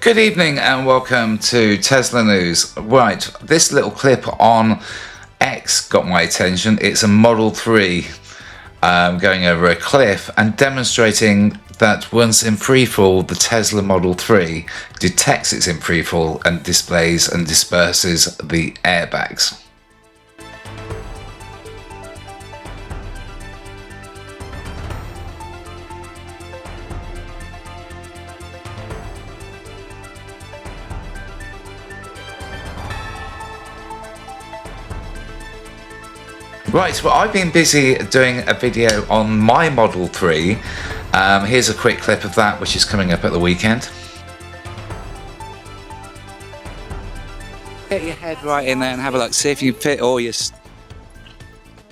Good evening and welcome to Tesla News. Right, this little clip on X got my attention. It's a Model 3 going over a cliff and demonstrating that once in freefall, the Tesla Model 3 detects it's in freefall and displays and disperses the airbags. Right, well, I've been busy doing a video on my Model 3. Here's a quick clip of that, which is coming up at the weekend. Get your head right in there and have a look. See if you fit all your...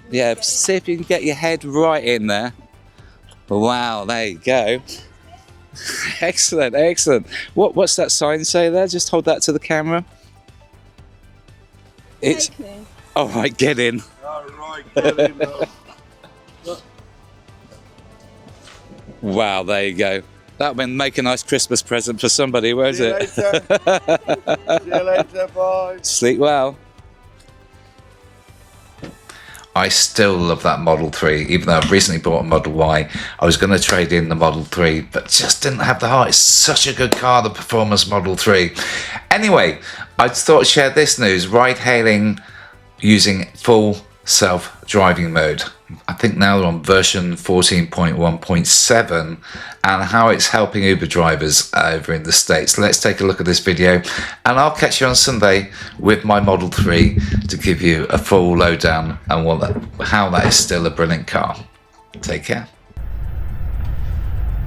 Yeah, see if you can get your head right in there. Wow, there you go. Excellent, excellent. What's that sign say there? Just hold that to the camera. It's... All right, get in. Wow, there you go. That'll make a nice Christmas present for somebody, won't it? See you later, bye. Sleep well. I still love that Model 3, even though I've recently bought a Model Y. I was going to trade in the Model 3, but just didn't have the heart. It's such a good car, the Performance Model 3. Anyway, I thought I'd share this news, ride-hailing using full self-driving mode. I think now they're on version 14.1.7 and how it's helping Uber drivers over in the States. Let's take a look at this video and I'll catch you on Sunday with my Model 3 to give you a full lowdown on how that is still a brilliant car. Take care.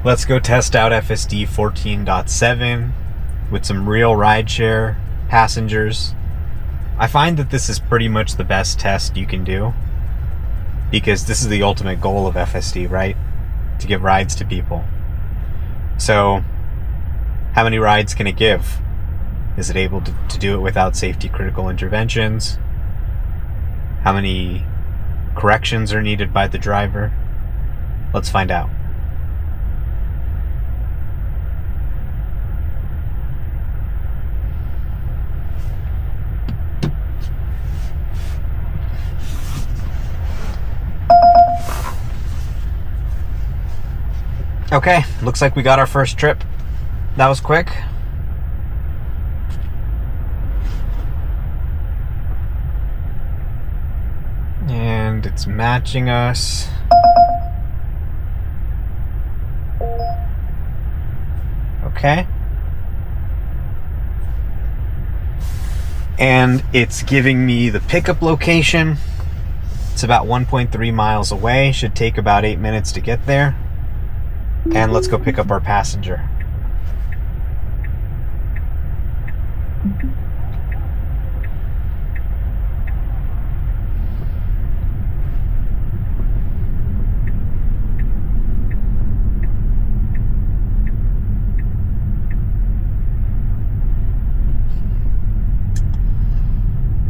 Let's go test out FSD 14.7 with some real rideshare passengers. I find that this is pretty much the best test you can do because this is the ultimate goal of FSD, right? To give rides to people. So, how many rides can it give? Is it able to do it without safety critical interventions? How many corrections are needed by the driver? Let's find out. Okay, looks like we got our first trip. That was quick. And it's matching us. Okay. And it's giving me the pickup location. It's about 1.3 miles away. Should take about 8 minutes to get there. And let's go pick up our passenger.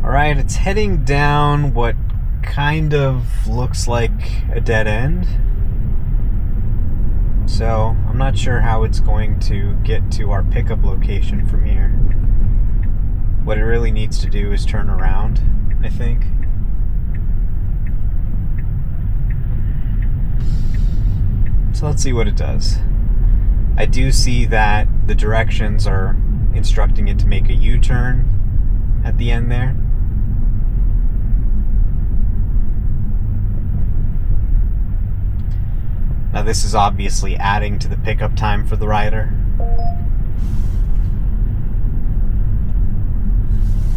All right, it's heading down what kind of looks like a dead end. So, I'm not sure how it's going to get to our pickup location from here. What it really needs to do is turn around, I think. So let's see what it does. I do see that the directions are instructing it to make a U-turn at the end there. Now this is obviously adding to the pickup time for the rider.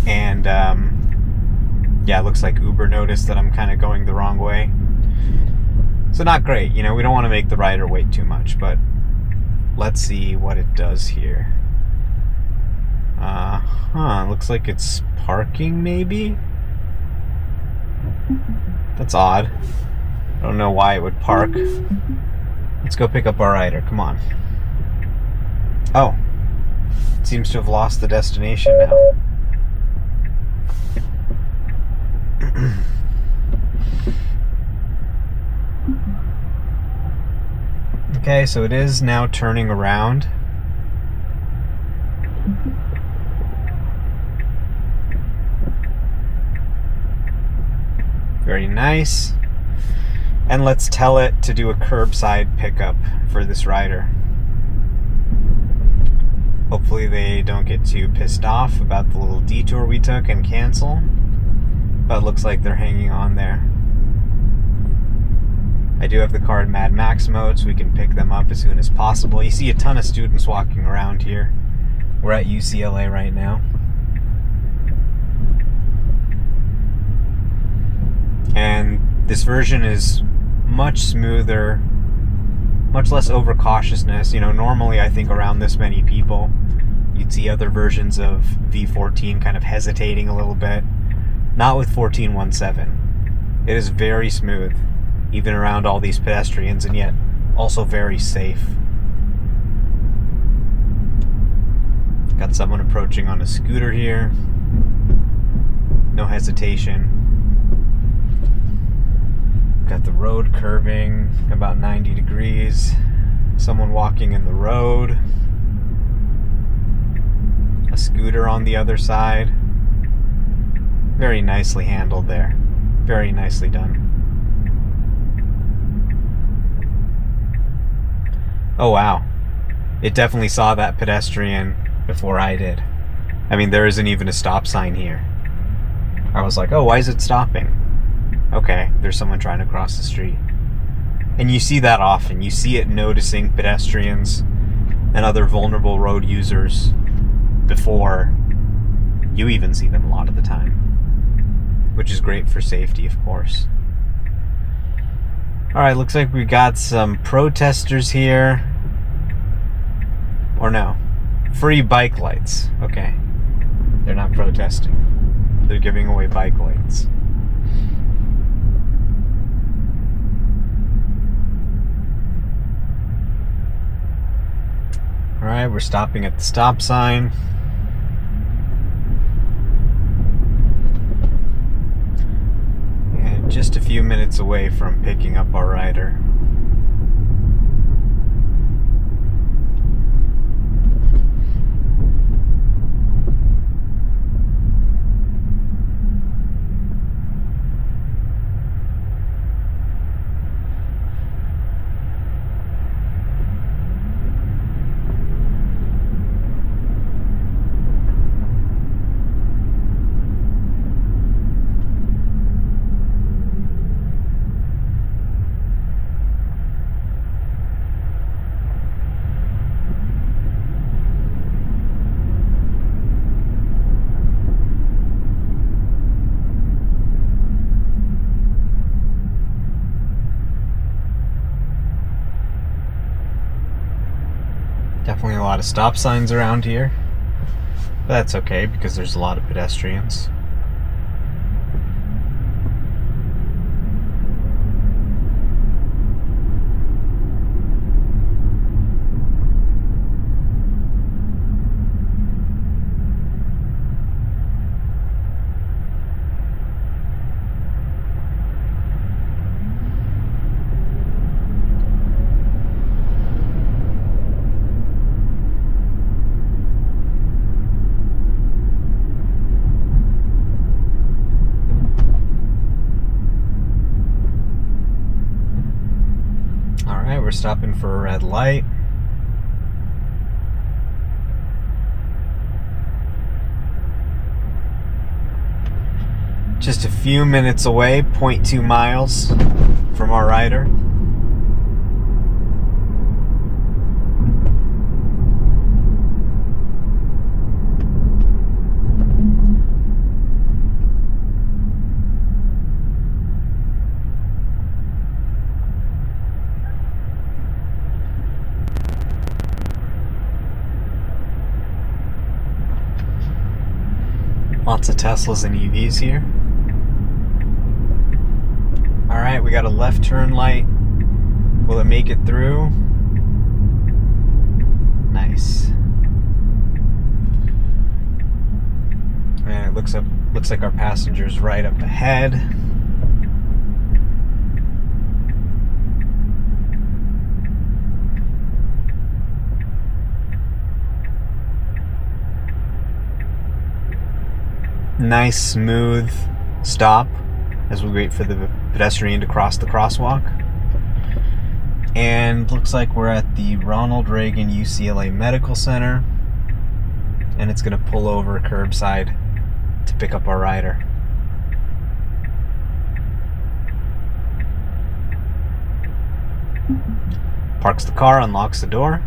And yeah, it looks like Uber noticed that I'm kind of going the wrong way. So not great, you know, we don't want to make the rider wait too much, but let's see what it does here. Looks like it's parking maybe? That's odd. I don't know why it would park. Let's go pick up our rider, come on. Oh, it seems to have lost the destination now. Okay, so it is now turning around. Very nice. And let's tell it to do a curbside pickup for this rider. Hopefully they don't get too pissed off about the little detour we took and cancel. But it looks like they're hanging on there. I do have the car in Mad Max mode, so we can pick them up as soon as possible. You see a ton of students walking around here. We're at UCLA right now. And this version is much smoother, much less overcautiousness. You know, normally I think around this many people, you'd see other versions of V14 kind of hesitating a little bit. Not with 14.1.7. It is very smooth, even around all these pedestrians, and yet also very safe. Got someone approaching on a scooter here. No hesitation. Got the road curving about 90 degrees. Someone walking in the road. A scooter on the other side. Very nicely handled there. Very nicely done. Oh wow. It definitely saw that pedestrian before I did. I mean, there isn't even a stop sign here. I was like, oh, why is it stopping? Okay, there's someone trying to cross the street. And you see that often. You see it noticing pedestrians and other vulnerable road users before you even see them a lot of the time. Which is great for safety, of course. Alright, looks like we got some protesters here. Or no. Free bike lights. Okay. They're not protesting. They're giving away bike lights. Alright, we're stopping at the stop sign. And just a few minutes away from picking up our rider. Definitely a lot of stop signs around here. But that's okay because there's a lot of pedestrians. We're stopping for a red light. Just a few minutes away, 0.2 miles from our rider. Lots of Teslas and EVs here. Alright, we got a left turn light. Will it make it through? Nice. And it looks like our passenger's right up ahead. nice smooth stop as we wait for the pedestrian to cross the crosswalk. And looks like we're at the Ronald Reagan UCLA Medical Center, and it's gonna pull over curbside to pick up our rider. Parks the car, unlocks the door.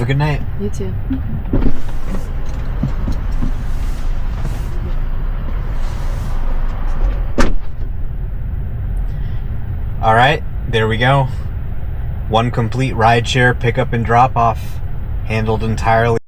good night. You too. All right, there we go. One complete rideshare pickup and drop off, handled entirely